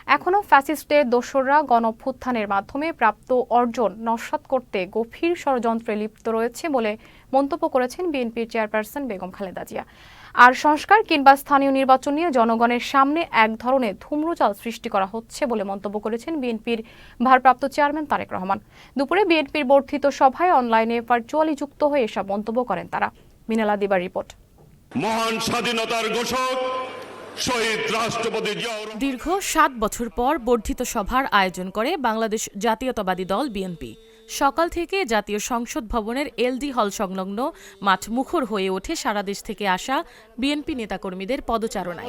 এখনও ফ্যাসিস্টের দোসররা গণঅভ্যুত্থানের মাধ্যমে প্রাপ্ত অর্জন নস্যাৎ করতে গভীর ষড়যন্ত্রে লিপ্ত রয়েছে বলে মন্তব্য করেছেন বিএনপির চেয়ারপারসন বেগম খালেদা জিয়া। আর সংস্কার কিংবা স্থানীয় নির্বাচন নিয়ে জনগণের সামনে এক ধরনের ধূম্রজাল সৃষ্টি করা হচ্ছে বলে মন্তব্য করেছেন বিএনপির ভারপ্রাপ্ত চেয়ারম্যান তারেক রহমান। দুপুরে বিএনপির বর্ধিত সভায় অনলাইনে ভার্চুয়ালি যুক্ত হয়ে এসব মন্তব্য করেন তারা। মিনালা দিবার রিপোর্ট। মহান স্বাধীনতার ঘোষক শহীদ রাষ্ট্রপতি দীর্ঘ ৭ বছর পর বর্ধিত সভার আয়োজন করে বাংলাদেশ জাতীয়তাবাদী দল বিএনপি। সকাল থেকে জাতীয় সংসদ ভবনের এলডি হল সংলগ্ন মাঠ মুখর হয়ে ওঠে সারা দেশ থেকে আসা বিএনপি নেতাকর্মীদের পদচারণায়।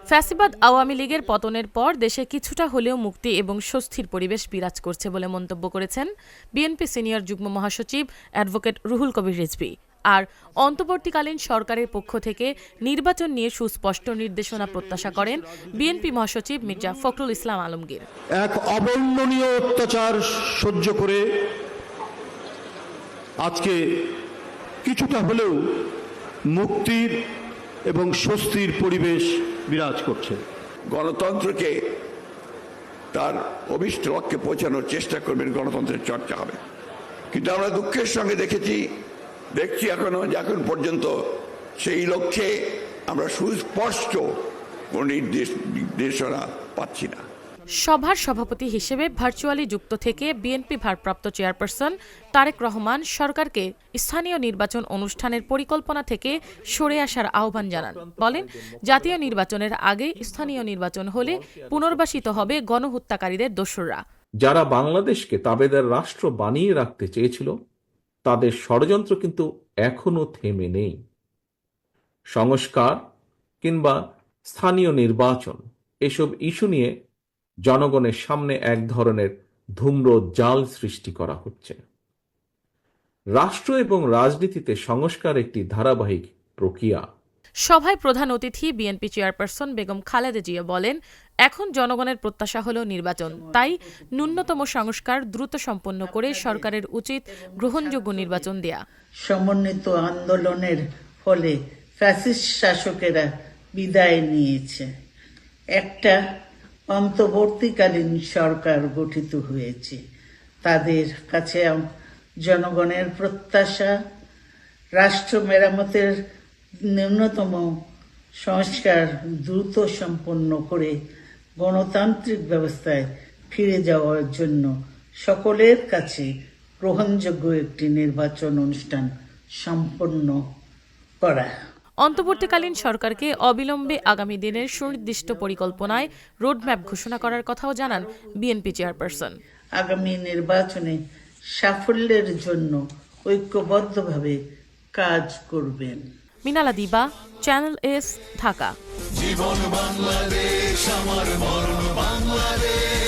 ফ্যাসিবাদ আওয়ামী লীগের পতনের পর দেশে কিছুটা হলেও মুক্তি এবং স্বস্তির পরিবেশ বিরাজ করছে বলে মন্তব্য করেছেন বিএনপি সিনিয়র যুগ্ম মহাসচিব অ্যাডভোকেট রুহুল কবির রিজভী। আর অন্তর্বর্তীকালীন সরকারের পক্ষ থেকে নির্বাচন নিয়ে সুস্পষ্ট নির্দেশনা প্রত্যাশা করেন বিএনপি মহাসচিব মির্জা ফখরুল ইসলাম আলমগীর। এক অবর্ণনীয় অত্যাচার সহ্য করে আজকে কিছুটা হলেও মুক্তির এবং স্বস্তির পরিবেশ বিরাজ করছে। গণতন্ত্রকে তার অভিষ্ট লক্ষ্যে পৌঁছানোর চেষ্টা করবেন, গণতন্ত্রের চর্চা হবে। কিন্তু আমরা দুঃখের সঙ্গে দেখছি এখন পর্যন্ত সেই লক্ষ্যে আমরা সুস্পষ্ট কোন নির্দেশনা পাচ্ছি না। সভার সভাপতি হিসেবে ভার্চুয়ালি যুক্ত থেকে বিএনপি ভারপ্রাপ্ত চেয়ারপারসন তারেক রহমান সরকারকে স্থানীয় নির্বাচন অনুষ্ঠানের পরিকল্পনা থেকে সরে আসার আহ্বান জানান। বলেন, জাতীয় নির্বাচনের আগে স্থানীয় নির্বাচন হলে পুনর্বাসিত হবে গণহত্যাকারীদের দোসররা। যারা বাংলাদেশকে তাবেদার রাষ্ট্র বানিয়ে রাখতে চেয়েছিল তাদের ষড়যন্ত্র কিন্তু এখনো থেমে নেই। সংস্কার কিংবা স্থানীয় নির্বাচন এসব ইস্যু নিয়ে জনগণের সামনে এক ধরনের ধূম্র জাল সৃষ্টি করা হচ্ছে। রাষ্ট্র এবং রাজনীতিতে সংস্কার একটি ধারাবাহিক প্রক্রিয়া। সভায় প্রধান অতিথি বিএনপি চেয়ারপারসন বেগম খালেদা জিয়া বলেন, এখন জনগণের প্রত্যাশা হলো নির্বাচন, তাই ন্যূনতম সংস্কার দ্রুত সম্পন্ন করে সরকারের উচিত গ্রহণযোগ্য নির্বাচন দেয়া। সমন্বিত আন্দোলনের ফলে ফ্যাসিস্ট শাসকেরা বিদায় নিয়েছে। একটা অন্তর্বর্তীকালীন সরকার গঠিত হয়েছে। তাদের কাছে জনগণের প্রত্যাশা রাষ্ট্র মেরামতের ন্যূনতম সংস্কার দ্রুত সম্পন্ন করে গণতান্ত্রিক ব্যবস্থায় ফিরে যাওয়ার জন্য সকলের কাছে গ্রহণযোগ্য একটি নির্বাচন অনুষ্ঠান সম্পন্ন করা। অন্তর্বর্তীকালীন সরকারকে অবিলম্বে আগামী দিনের সুনির্দিষ্ট পরিকল্পনায় রোডম্যাপ ঘোষণা করার কথাও জানান বিএনপি চেয়ারপারসন। আগামী নির্বাচনে সাফল্যের জন্য ঐক্যবদ্ধভাবে কাজ করবেন। মিনালা দিবা, চ্যানেল এস, ঢাকা। জীবন বাংলাদেশ, আমার মরণ বাংলাদেশ।